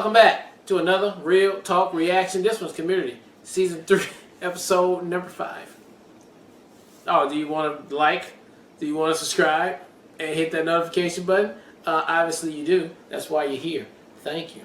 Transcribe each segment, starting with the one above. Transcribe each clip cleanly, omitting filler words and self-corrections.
Welcome back to another Real Talk Reaction. This one's Community, Season 3, Episode number 5. Oh, do you want to like? Do you want to subscribe? And hit that notification button? Obviously you do. That's why you're here. Thank you.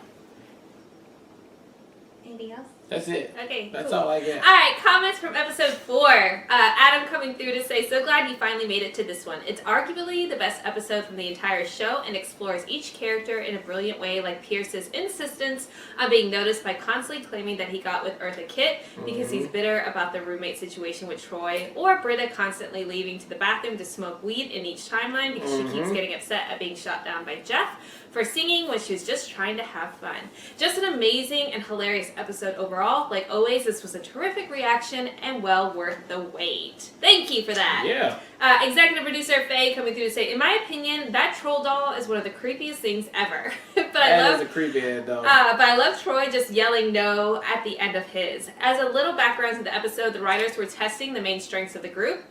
Anything else? That's it. Okay, That's cool. all I got. Alright, comments from episode 4. Adam coming through to say, so glad you finally made it to this one. It's arguably the best episode from the entire show and explores each character in a brilliant way, like Pierce's insistence on being noticed by constantly claiming that he got with Eartha Kitt because he's bitter about the roommate situation with Troy, or Britta constantly leaving to the bathroom to smoke weed in each timeline because she keeps getting upset at being shot down by Jeff for singing when she was just trying to have fun. Just an amazing and hilarious episode overall. Like always, this was a terrific reaction and well worth the wait. Thank you for that. Yeah. Executive producer Faye coming through to say, in my opinion, that troll doll is one of the creepiest things ever. That is a creepy head doll. But I love Troy just yelling no at the end of his. As a little background to the episode, the writers were testing the main strengths of the group.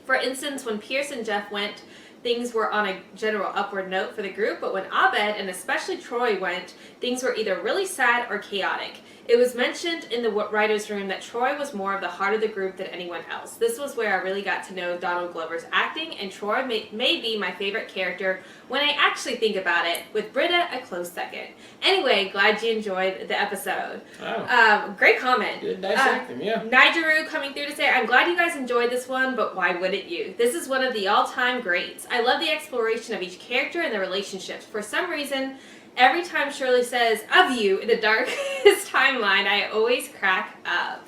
For instance, when Pierce and Jeff went, things were on a general upward note for the group, but when Abed and especially Troy went, things were either really sad or chaotic. It was mentioned in the writer's room that Troy was more of the heart of the group than anyone else. This was where I really got to know Donald Glover's acting, and Troy may be my favorite character when I actually think about it, with Britta a close second. Anyway, glad you enjoyed the episode. Oh. Great comment. Good dissect him, yeah. Nigeru coming through to say, I'm glad you guys enjoyed this one, but why wouldn't you? This is one of the all-time greats. I love the exploration of each character and their relationships. For some reason, every time Shirley says, of you, in the darkest timeline, I always crack up.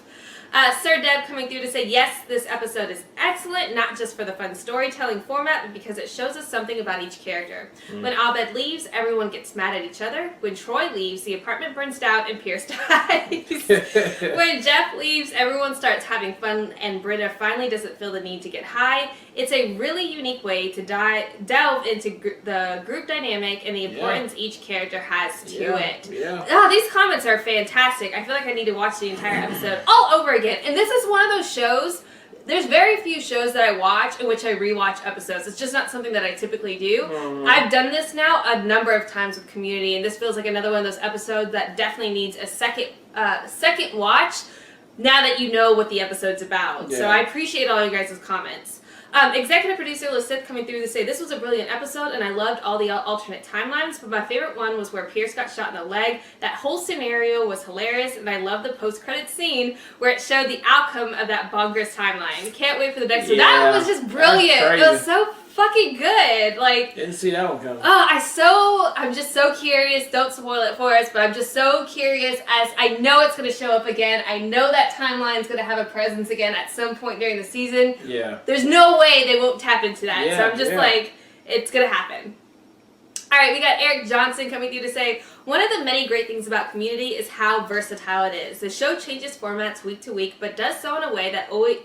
Sir Deb coming through to say, yes, this episode is excellent, not just for the fun storytelling format, but because it shows us something about each character. When Abed leaves, everyone gets mad at each other. When Troy leaves, the apartment burns down and Pierce dies. When Jeff leaves, everyone starts having fun and Britta finally doesn't feel the need to get high. It's a really unique way to delve into the group dynamic and the importance each character has to it. Yeah. Oh, these comments are fantastic. I feel like I need to watch the entire episode all over again. And this is one of those shows, there's very few shows that I watch in which I rewatch episodes. It's just not something that I typically do. I've done this now a number of times with Community, and this feels like another one of those episodes that definitely needs a second watch now that you know what the episode's about. Yeah. So I appreciate all you guys' comments. Executive producer Lisette coming through to say, this was a brilliant episode and I loved all the alternate timelines, but my favorite one was where Pierce got shot in the leg. That whole scenario was hilarious, and I love the post-credit scene where it showed the outcome of that bonkers timeline. Can't wait for the next one. That was just brilliant. It was so fucking good. Like, didn't see that one coming. I'm just so curious. Don't spoil it for us, but I'm just so curious, as I know it's going to show up again. I know that timeline's going to have a presence again at some point during the season. Yeah. There's no way they won't tap into that. Yeah, so I'm just like, it's going to happen. All right, we got Eric Johnson coming through to say, one of the many great things about Community is how versatile it is. The show changes formats week to week, but does so in a way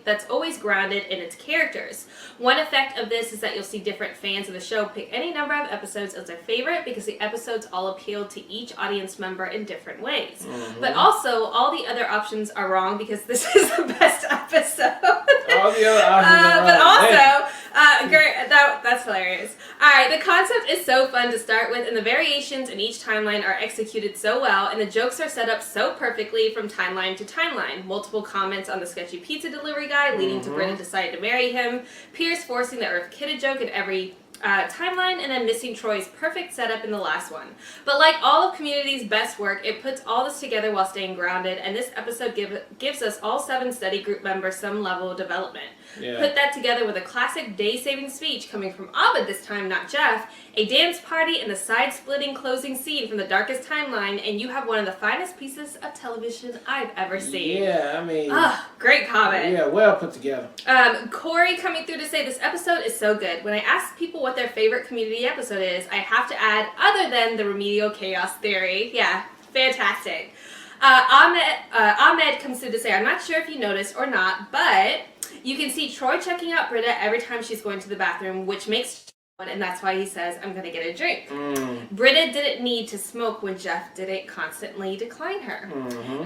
that's always grounded in its characters. One effect of this is that you'll see different fans of the show pick any number of episodes as their favorite because the episodes all appeal to each audience member in different ways. But also, all the other options are wrong because this is the best episode. All the other options are wrong. But also, great, that's hilarious. Alright, the concept is so fun to start with, and the variations in each timeline are executed so well, and the jokes are set up so perfectly from timeline to timeline. Multiple comments on the sketchy pizza delivery guy leading to Britta deciding to marry him, Pierce forcing the Earth Kid joke in every timeline, and then missing Troy's perfect setup in the last one. But like all of Community's best work, it puts all this together while staying grounded, and this episode gives us all 7 study group members some level of development. Yeah. Put that together with a classic day-saving speech coming from Abed this time, not Jeff, a dance party, and the side-splitting closing scene from the darkest timeline, and you have one of the finest pieces of television I've ever seen. Yeah, I mean... great comment. Yeah, well put together. Corey coming through to say, this episode is so good. When I ask people what their favorite Community episode is, I have to add, other than the remedial chaos theory. Yeah, fantastic. Ahmed comes through to say, I'm not sure if you noticed or not, but you can see Troy checking out Britta every time she's going to the bathroom, which makes, and that's why he says, I'm going to get a drink. Britta didn't need to smoke when Jeff didn't constantly decline her.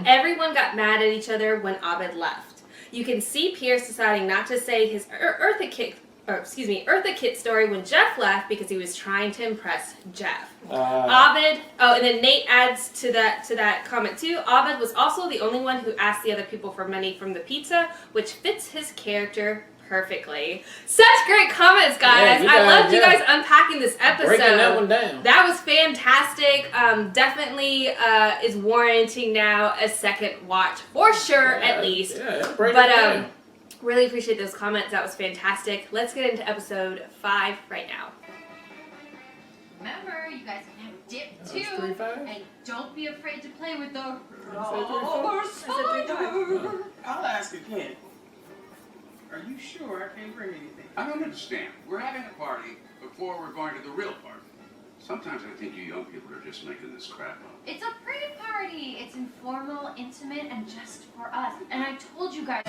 Everyone got mad at each other when Abed left. You can see Pierce deciding not to say his Eartha Kitt Eartha Kitt story when Jeff left because he was trying to impress Jeff. Ah. Ovid, and then Nate adds to that comment too. Ovid was also the only one who asked the other people for money from the pizza, which fits his character perfectly. Such great comments, guys. Yeah, I loved you guys unpacking this episode. Breaking that one down. That was fantastic. Definitely is warranting now a second watch for sure, at least. Yeah, break it down. Really appreciate those comments. That was fantastic. Let's get into episode 5 right now. Remember, you guys can have a dip That too. was 3-5? And don't be afraid to play with the I spider. I'll ask again. Are you sure I can't bring anything? I don't understand. We're having a party before we're going to the real party. Sometimes I think you young people are just making this crap up. It's a pre-party. It's informal, intimate, and just for us. And I told you guys.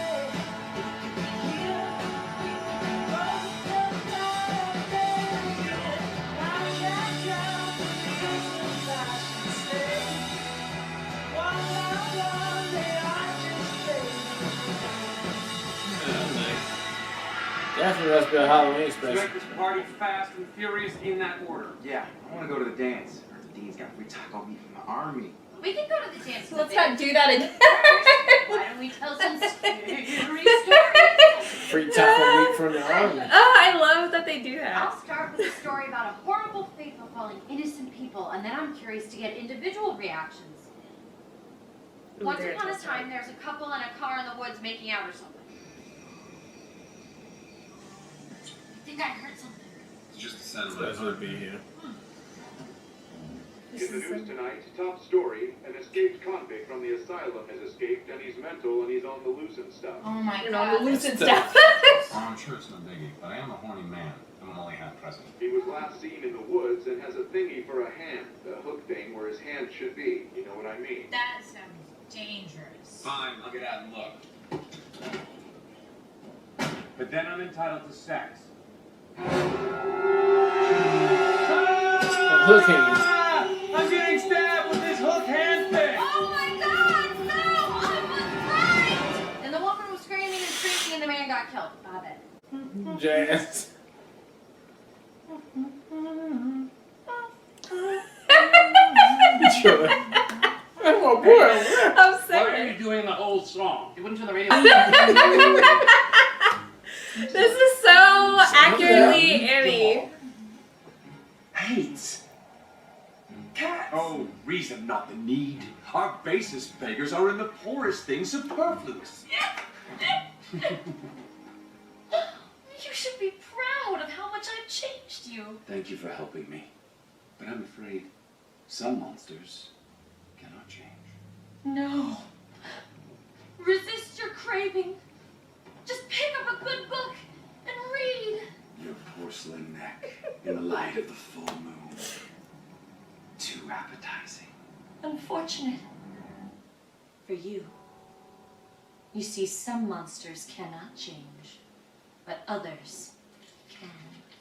Definitely must be a Halloween Let's special. make this party fast and furious in that order. Yeah, I want to go to the dance. The dean's got free taco meat from the army. We can go to the dance. Let's not do that again. Why don't we tell some scary stories? Free taco meat from the army. Oh, I love that they do that. I'll start with a story about a horrible fate befalling innocent people, and then I'm curious to get individual reactions. Ooh, Once there upon it a is. time, there's a couple in a car in the woods making out or something. I think I heard something. It's just a sentiment. That's what be here. In the news tonight, top story, an escaped convict from the asylum has escaped and he's mental and he's on the loose and stuff. Oh my And all the god. loose and stuff. Oh, I'm sure it's no biggie, but I am a horny man. I'm an only half present. He was last seen in the woods and has a thingy for a hand, a hook thing where his hand should be. You know what I mean? That sounds dangerous. Fine, I'll get out and look. But then I'm entitled to sex. Hook hands. I'm getting stabbed with this hook hand thing! Oh my god, no! I was right! And the woman was screaming and shrieking and the man got killed. Got it. Jazz. Oh boy. I'm Why are sorry. you doing the whole song? It went to the radio. This is so accurately Annie. Hates. Cats. Oh, reason not the need. Our basest beggars are in the poorest things superfluous. You should be proud of how much I've changed you. Thank you for helping me. But I'm afraid some monsters cannot change. No. Resist your craving. Just pick up a good book and read. Your porcelain neck in the light of the full moon. Too appetizing. Unfortunate. For you. You see, some monsters cannot change, but others can.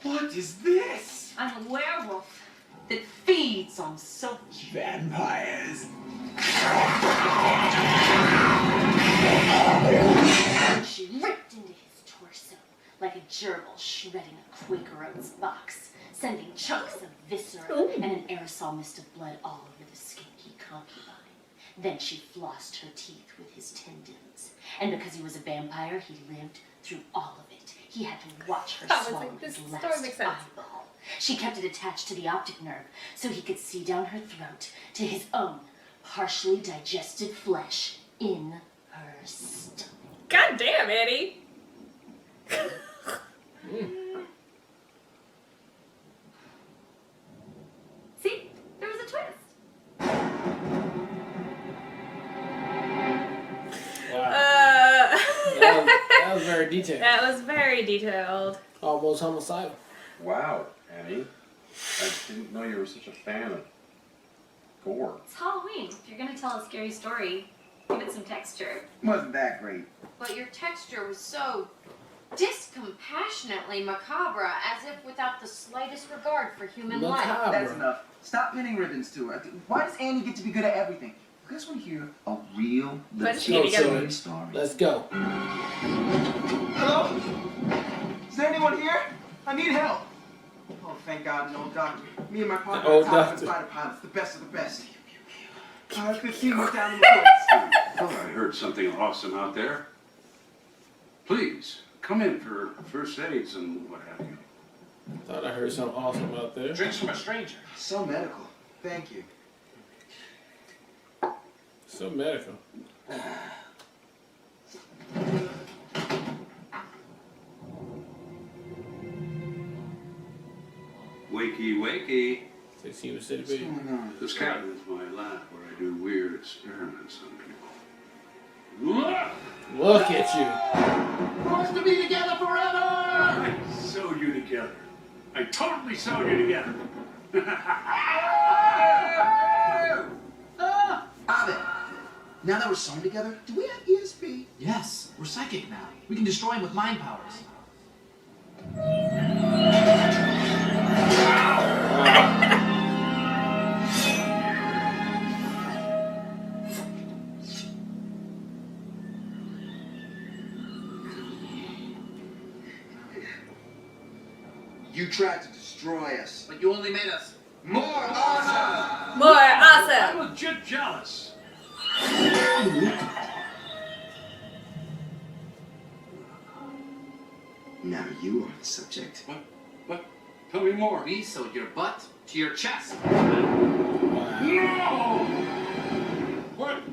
What is this? I'm a werewolf that feeds on selfish. Vampires. She ripped into his torso like a gerbil shredding a Quaker Oats box, sending chunks of viscera and an aerosol mist of blood all over the skinky concubine. Then she flossed her teeth with his tendons. And because he was a vampire, he lived through all of it. He had to watch her I was swallow like, this his story last makes sense. eyeball. She kept it attached to the optic nerve so he could see down her throat to his own partially digested flesh in her stomach. God damn, Annie. See? There was a twist. Wow. That was very detailed. That was very detailed. Almost homicidal. Wow, Annie. I didn't know you were such a fan of gore. It's Halloween. If you're gonna tell a scary story, give it some texture. Wasn't that great? But your texture was so discompassionately macabre, as if without the slightest regard for human life. Macabre. That's enough. Stop pinning ribbons to her. Why does Annie get to be good at everything? You guys want to hear a real Why does she get legit together? story? Let's go. Hello? Is there anyone anyone here? I need help. Oh, thank God, an old doctor. Me and my partner Old are top doctor. fighter pilots, the best of the best. 15 went down in the woods. Thought I heard something awesome out there. Please, come in for first aids and what have you. Thought I heard something awesome out there. Drinks from a stranger. So medical. Thank you. So medical. Wakey, wakey. 16 City What's Baby. going on? This cabin is my lab where I do weird experiments on people. Look at you. For us to be together forever! I sewed you together. I totally sewed you together. Abed, now that we're sewn together, do we have ESP? Yes, we're psychic now. We can destroy him with mind powers. You tried to destroy us. But you only made us. More awesome! More awesome. I'm legit jealous. Now you are the subject. What? Tell me more. We sewed your butt to your chest. No! What?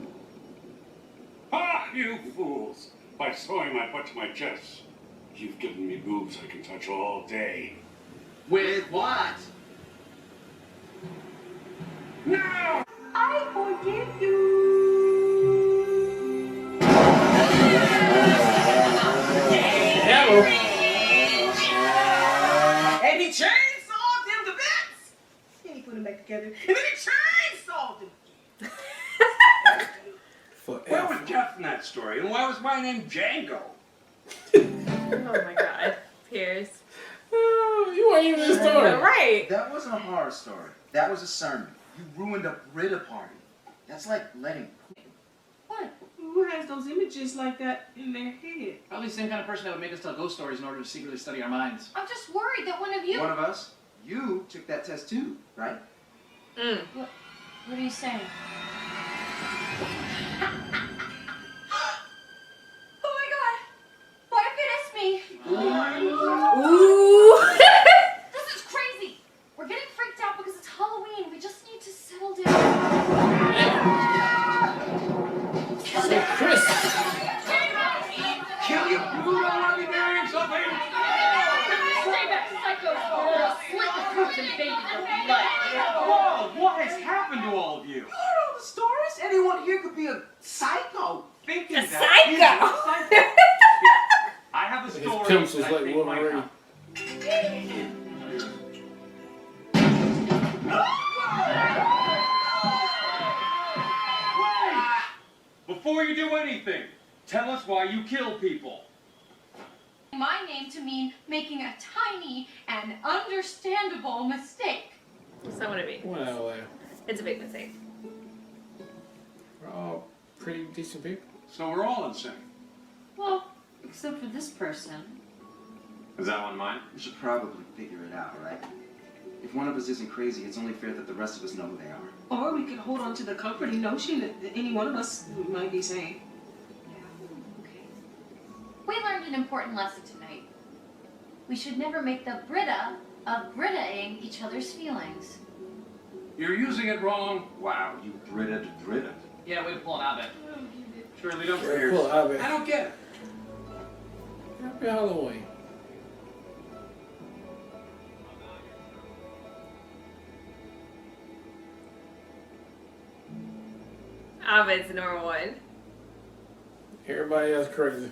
Ah, you fools! By sewing my butt to my chest, you've given me boobs I can touch all day. With what? No! I forgive you. Hello. And he chainsawed them to bits. Then he put them back together. And then he chainsawed them. Forever. Where was Jeff in that story? And why was my name Django? Oh my god. Pierce. Oh, you weren't even in the story. Right. That wasn't a horror story. That was a sermon. You ruined a Brita party. That's like letting... What? Who has those images like that in their head? Probably the same kind of person that would make us tell ghost stories in order to secretly study our minds. I'm just worried that one of you. One of us? You took that test too, right? Mm. What are you saying? Oh my god! What if it is me? Ooh. This is crazy! We're getting freaked out because it's Halloween. We just need to settle down. So Chris. Kill you! You don't want to be marrying something? Stay back, psychos, or I'll slit the fruits and bathe in your blood. Whoa, what has happened to all of you? You don't know the stories? Anyone here could be a psycho. Thinking A that is psycho. a psycho. I have a His story pencils that I like think might Wolverine. help. Wait! Before you do anything, tell us why you kill people. My name to mean making a tiny and understandable mistake. So would it be. Well, It's a big mistake. we're all pretty decent people. So we're all insane. Well, except for this person. Is that one mine? We should probably figure it out, right? If one of us isn't crazy, it's only fair that the rest of us know who they are. Or we could hold on to the comforting notion that any one of us might be sane. Okay. We learned an important lesson tonight. We should never make the Brita of Brita-ing each other's feelings. You're using it wrong. Wow, you Brita. Yeah, way to pull an Abed. Surely don't Very cool. I don't get it. Happy Halloween. Abed's number one. Everybody else crazy.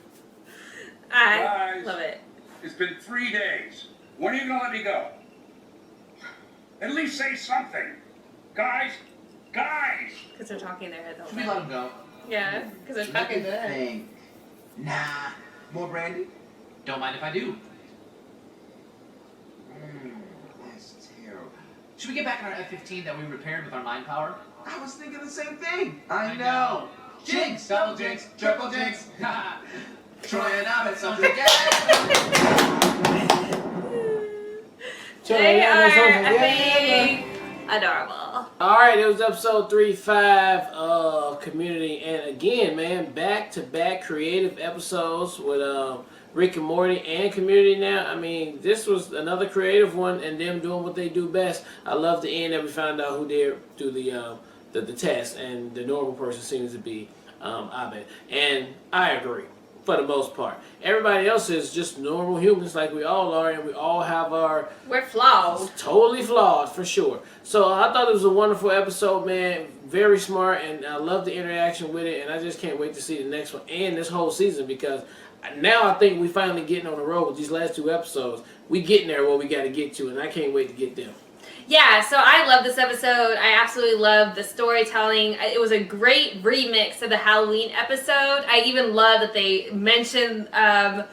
I Guys. love it. It's been 3 days. When are you gonna let me go? At least say something. Guys! Guys! Because they're talking in their head the whole Should we let time. him go? Yeah, because they're Let talking me in their head. think. Nah. More brandy? Don't mind if I do. That's terrible. Should we get back in our F-15 that we repaired with our mind power? I was thinking the same thing. I know. Jinx! Double jinx! Triple jinx! Trying out at something. They are Yeah. effing adorable. Alright, it was episode 3-5 of Community, and again, man, back-to-back creative episodes with Rick and Morty and Community now. I mean, this was another creative one, and them doing what they do best. I love the end that we found out who did do the test, and the normal person seems to be Abed. And I agree, for the most part. Everybody else is just normal humans like we all are, and we all have our... We're flawed. Totally flawed, for sure. So I thought it was a wonderful episode, man. Very smart, and I love the interaction with it, and I just can't wait to see the next one and this whole season, because now I think we finally getting on the road with these last 2 episodes. We getting there where we got to get to, and I can't wait to get them. Yeah, so I love this episode. I absolutely love the storytelling. It was a great remix of the Halloween episode. I even love that they mentioned the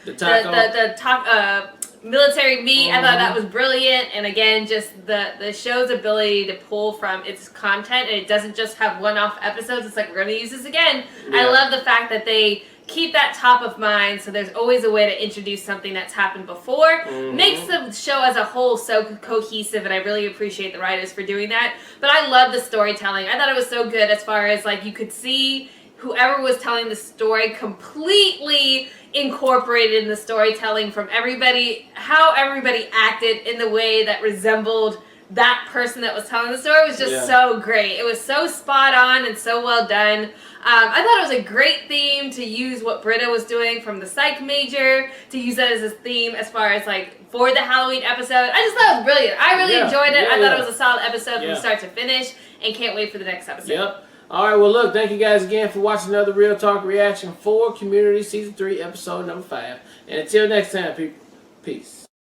military meat. I thought that was brilliant. And again, just the show's ability to pull from its content, and it doesn't just have one-off episodes. It's like, we're going to use this again. Yeah. I love the fact that they keep that top of mind, so there's always a way to introduce something that's happened before. Makes the show as a whole so cohesive, and I really appreciate the writers for doing that. But I love the storytelling. I thought it was so good as far as, like, you could see whoever was telling the story completely incorporated in the storytelling from everybody, how everybody acted in the way that resembled that person that was telling the story was just so great. It was so spot on and so well done. I thought it was a great theme to use what Britta was doing from the psych major, to use that as a theme as far as like for the Halloween episode. I just thought it was brilliant. I really enjoyed it. I thought it was a solid episode from start to finish, and can't wait for the next episode. Yep. All right, well, look, thank you guys again for watching another Real Talk reaction for Community Season 3, Episode number 5. And until next time, people, peace.